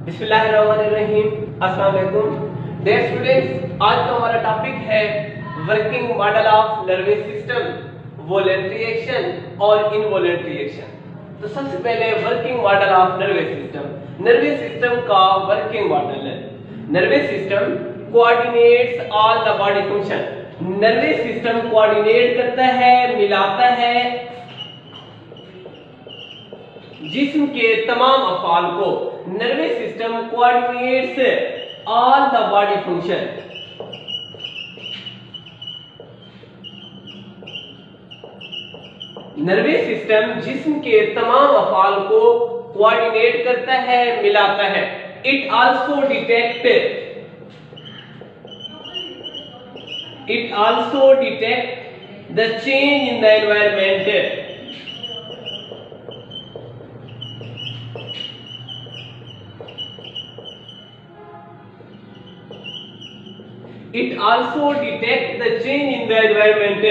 बिस्मिल्लाहिर्रहमानिर्रहीम। अस्सलाम वालेकुम डियर स्टूडेंट्स, आज का हमारा टॉपिक है working model of nervous system, voluntary action और इनवॉलेंटरी एक्शन। तो सबसे पहले working model of nervous system. Nervous system का वर्किंग मॉडल है। Nervous system coordinates all the body function. Nervous system coordinate करता है, मिलाता है जिस्म के तमाम अफआल को। Nervous system coordinates all the body function. Nervous system जिस्म के तमाम अफआल को कोऑर्डिनेट करता है, मिलाता है। It also detect the change in the environment. It also detect the change in the environment।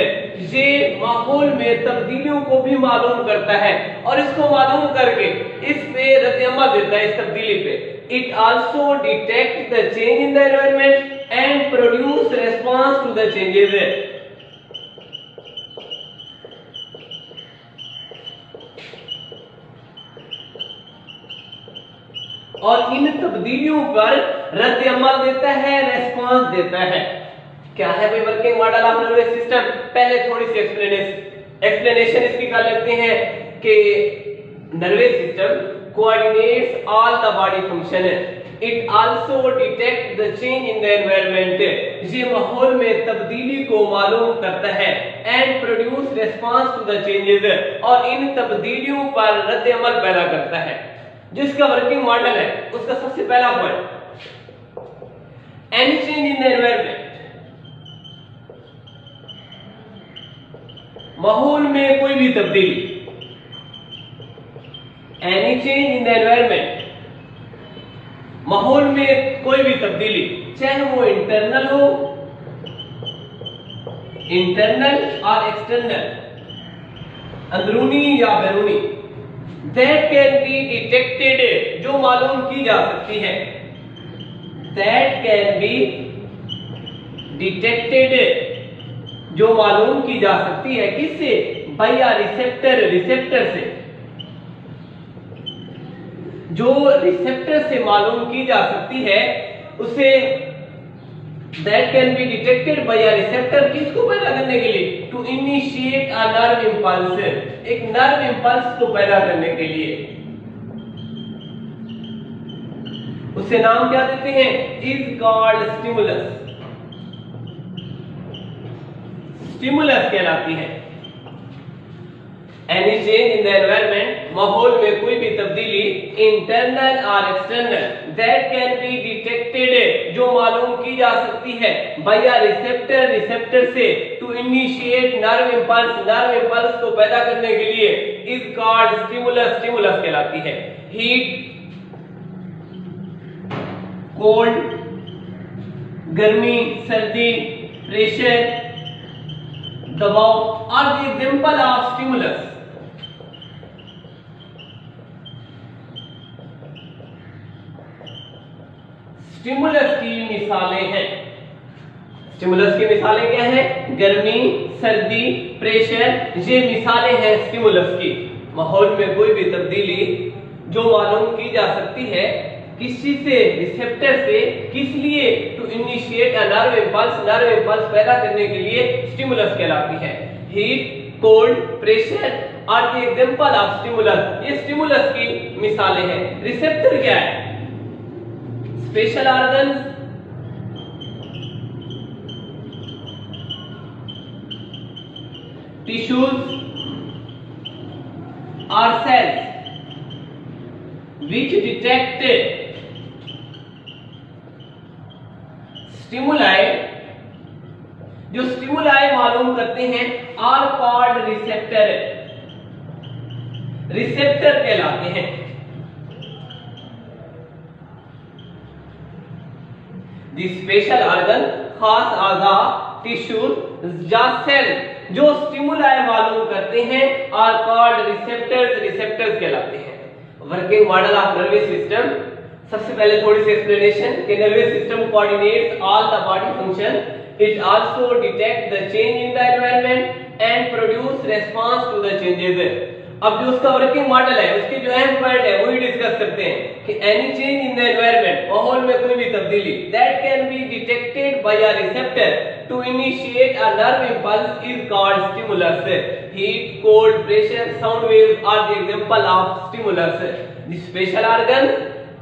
ये माहौल में तब्दीलियों को भी मालूम करता है और इसको मालूम करके इस पे रद्द-ए-अमल देता है, इस तब्दीली पे। It also detect the change in the environment and produce response to the changes। और इन तब्दीलियों पर रद्द अमल देता है, रेस्पॉन्स देता है। क्या है भाई working model of nervous system? पहले थोड़ी सी एक्सप्लेनेशन इसकी कर लेते हैं कि nervous system coordinates all the body function. It also detect the change in the environment. ये माहौल में तब्दीली को मालूम करता है and produce response to the changes, और इन तब्दीलियों पर रद्द अमल पैदा करता है। जिसका वर्किंग मॉडल है उसका सबसे पहला point, any change in the environment. माहौल में कोई भी तब्दीली, any change in the environment, माहौल में कोई भी तब्दीली, चाहे वो इंटरनल हो, इंटरनल और एक्सटर्नल, अंदरूनी या बैरूनी, that can be detected, जो मालूम की जा सकती है। that can be detected, जो मालूम की जा सकती है। किससे? बाय रिसेप्टर, रिसेप्टर से। जो रिसेप्टर से मालूम की जा सकती है उसे that can be detected by a receptor। किसको पैदा करने के लिए? to initiate a nerve impulse, एक नर्व इंपल्स को पैदा करने के लिए। उसे नाम क्या देते हैं? is called stimulus। स्टिमुलस कहलाती है। Any change in the environment, माहौल में कोई भी तब्दीली, इंटरनल और external, that can be detected, जो मालूम की जा सकती है बाय अ रिसेप्टर, रिसेप्टर से, to initiate nerve impulse, nerve impulse को पैदा करने के लिए, इज कॉल्ड स्टिमुलस, स्टिमुलस कहलाती है। हीट, कोल्ड, गर्मी, सर्दी, प्रेशर, दबाव और the example of stimulus. Stimulus की मिसालें हैं। स्टिमुलस की मिसालें क्या हैं? गर्मी, सर्दी, प्रेशर, ये मिसालें हैं स्टिमुलस की। माहौल में कोई भी तब्दीली जो मालूम की जा सकती है, किस चीज से? रिसेप्टर से। किस लिए? To initiate a nerve impulse, nerve impulse पैदा करने के लिए स्टिमुलस कहलाती है। हीट, कोल्ड, प्रेशर और द एग्जांपल ऑफ स्टिमुलस, ये स्टिमुलस की मिसालें हैं। रिसेप्टर क्या है? स्पेशल ऑर्गन्स, टिश्यूज और सेल्स which detect स्टिमुलाई, जो स्टिमुलाई मालूम करते हैं, आर कॉल्ड रिसेप्टर, रिसेप्टर कहलाते हैं। दी स्पेशल ऑर्गन, खास आज़ा, टिश्यूज या सेल जो स्टिमुलाई मालूम करते हैं, आर कॉल्ड रिसेप्टर्स, रिसेप्टर्स कहलाते हैं। Working model of nervous system, सबसे पहले थोड़ी सी एक्सप्लेनेशन कि nervous system coordinates all the body function, it also detect the change in the environment and produce response to the changes. अब जो उसका वर्किंग मॉडल है, उसके जो अहम पॉइंट है वही डिस्कस करते हैं कि any change in the environment, माहौल में कोई भी तब्दीली, that can be detected by a receptor to initiate a nerve impulse is called stimulus. Heat, cold, pressure, sound waves are the example of stimulus. The special organ,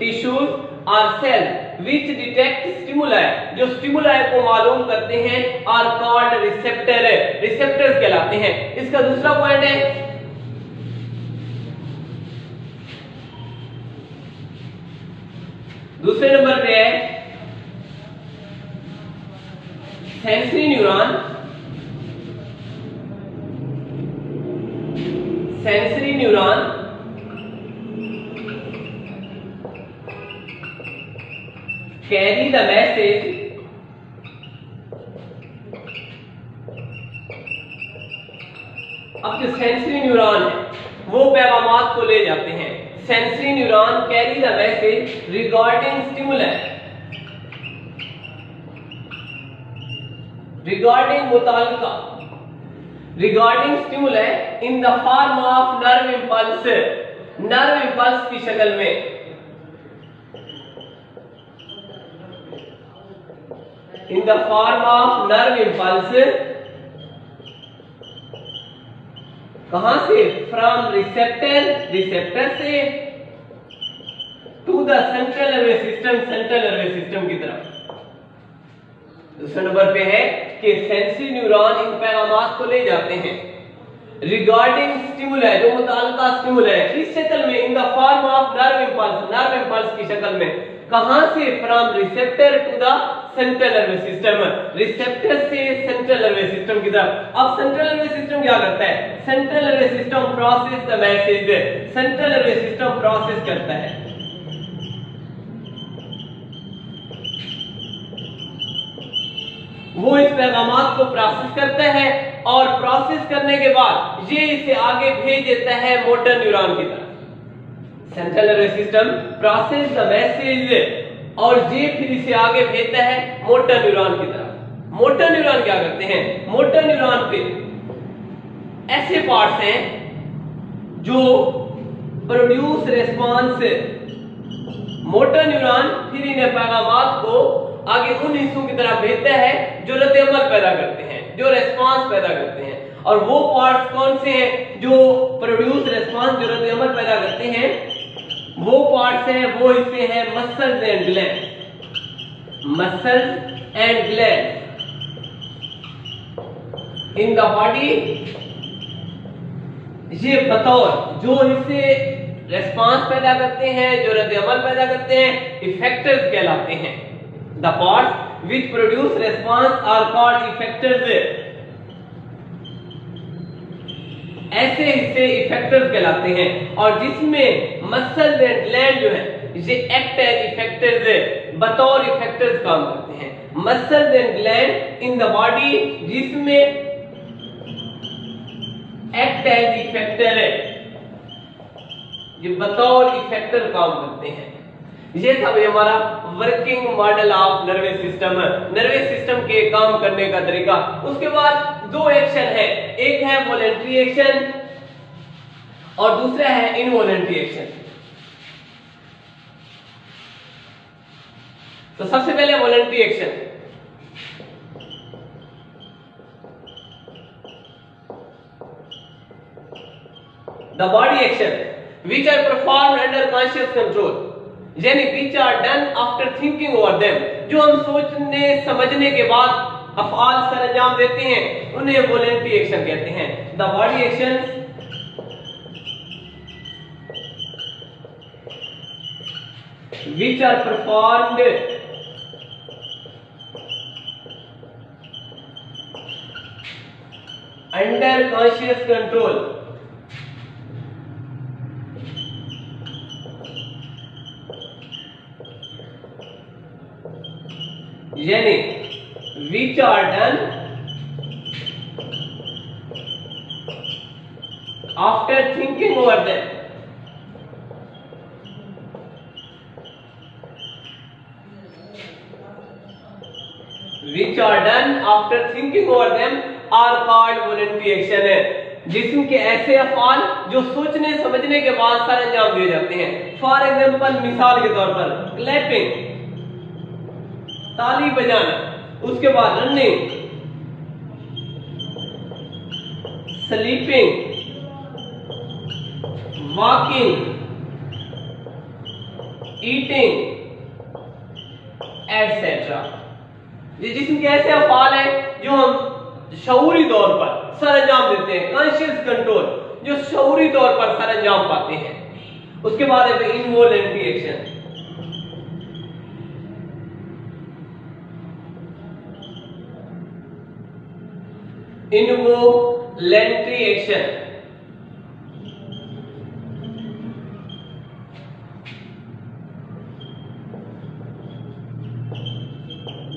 tissues और cell which detect stimuli, जो stimuli को मालूम करते हैं, are called receptor, receptors कहलाते हैं। इसका दूसरा पॉइंट है दूसरे नंबर पे है sensory neuron. Sensory neuron carry the message अब जो सेंसरी न्यूरॉन है वो पैगामात को ले जाते हैं। Sensory neuron carry the message regarding stimulus, regarding मुताल्लिका, regarding stimulus in the form of nerve impulse, nerve impulse की शक्ल में, in the form of nerve impulse, कहां से? from receptor, receptor से to the central nervous system, central nervous system की तरफ। दूसरे नंबर पे है कि सेंसरी न्यूरॉन इन पैगामात को ले जाते हैं रिगार्डिंग स्टिमुलस, जो मुताल्लिका स्टिमुलस है, किस शक्ल में? In the form of nerve impulse, nerve impulse की शक्ल में। कहां से? From receptor to the central nervous system, रिसेप्टर से सेंट्रल नर्वस सिस्टम की तरफ। अब सेंट्रल नर्वस सिस्टम क्या करता है? Central nervous system process the message, central nervous system process करता है। वो इस पैगामात को प्रोसेस करता है और प्रोसेस करने के बाद ये इसे आगे भेज देता है मोटर न्यूरॉन की तरफ। Central nervous system process the message और ये फिर इसे आगे भेजता है मोटर न्यूरॉन की तरफ। मोटर न्यूरॉन क्या करते हैं? मोटर न्यूरॉन पे ऐसे पार्ट्स हैं जो प्रोड्यूस रिस्पांस। मोटर न्यूरॉन फिर इन पैगामात को आगे उन हिस्सों की तरफ भेजता है जो रद्द-ए-अमल पैदा करते हैं, जो रिस्पांस पैदा करते हैं। और वो पार्ट्स कौन से हैं जो प्रोड्यूस रिस्पांस, जो रद्द-ए-अमल पैदा करते हैं? वो पार्ट्स हैं, वो हिस्से हैं muscles and gland, muscles and gland in the body. ये बतौर जो हिस्से रिस्पांस पैदा करते हैं, जो रद्द-ए-अमल पैदा करते हैं, इफेक्टर्स कहलाते हैं। The parts which produce response are called effectors. ऐसे हिस्से इफेक्टर्स कहलाते हैं और जिसमें मसल एंड ग्लैंड जो है ये एक्ट एज इफेक्टर्स, बतौर इफेक्टर्स काम करते हैं। Muscle and gland in the body जिसमें एक्ट एज इफेक्टर है, ये बतौर इफेक्टर काम करते हैं। ये था भाई हमारा working model of nervous system, nervous system के काम करने का तरीका। उसके बाद दो एक्शन है, एक है वॉलंटरी एक्शन और दूसरा है इनवॉलंटरी एक्शन। तो सबसे पहले voluntary action. The body action which are performed under conscious control, यानी which are done after thinking over them, जो हम सोचने समझने के बाद अफआल सर अंजाम देते हैं उन्हें वॉलंटरी एक्शन कहते हैं। The body action which are performed under conscious control, यानी which are done after thinking over them, which are done after thinking over them are called voluntary action है। जिस्म के ऐसे अफआल जो सोचने समझने के बाद सर अंजाम दिए जाते हैं। फॉर एग्जाम्पल, मिसाल के तौर पर क्लैपिंग, ताली बजाना, उसके बाद running, sleeping, walking, eating etcetera. ये जिस्म के ऐसे अफआल हैं जो हम शऊरी तौर पर सर अंजाम देते हैं, कॉन्शियस कंट्रोल, जो शऊरी तौर पर सर अंजाम पाते हैं। उसके बाद है involuntary action. Involuntary action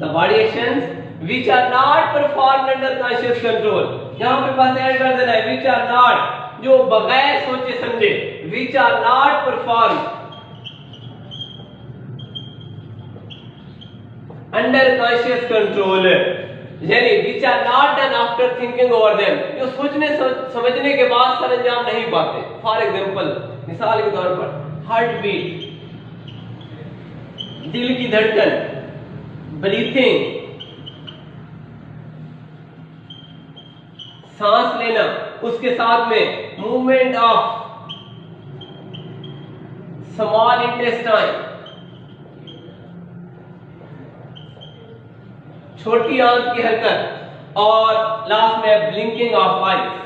the body actions which are not performed under conscious control। यहां पे पास ऐड कर देना है which are not, जो बगैर सोचे समझे, which are not performed under conscious control, यानी which are not done after thinking over them, जो सोचने समझने के बाद सर अंजाम नहीं पाते। फॉर एग्जाम्पल, मिसाल के तौर पर हार्ट बीट, दिल की धड़कन, ब्रीथिंग, सांस लेना, उसके साथ में मूवमेंट ऑफ स्मॉल इंटेस्टाइन, छोटी आंत की हरकत, और लास्ट में ब्लिंकिंग ऑफ आईज,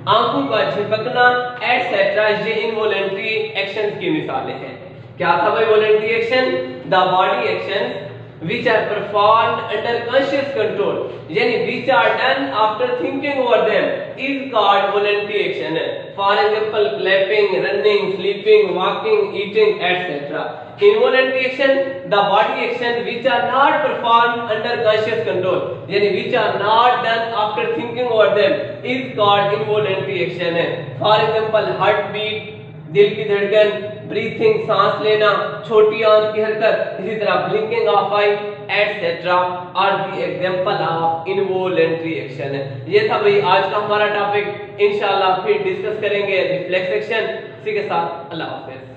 आंखों का झपकना एटसेट्रा। ये इनवॉलंटरी एक्शंस की मिसालें हैं। क्या था भाई voluntary action? The body actions which are performed under conscious control, यानी which are done after thinking over them is called voluntary action। For example, clapping, running, sleeping, walking, eating, etc. Involuntary action, the body action which are not performed under conscious control, यानी which are not done after thinking over them is called involuntary action। For example, heartbeat, दिल की धड़कन, breathing, सांस लेना, छोटी आंत की हरकत, इसी तरह blinking of eye etcetera are the example of involuntary action. ये था भाई आज का हमारा टॉपिक। इंशाल्लाह फिर डिस्कस करेंगे रिफ्लेक्स एक्शन। इसी के साथ अल्लाह हाफिज।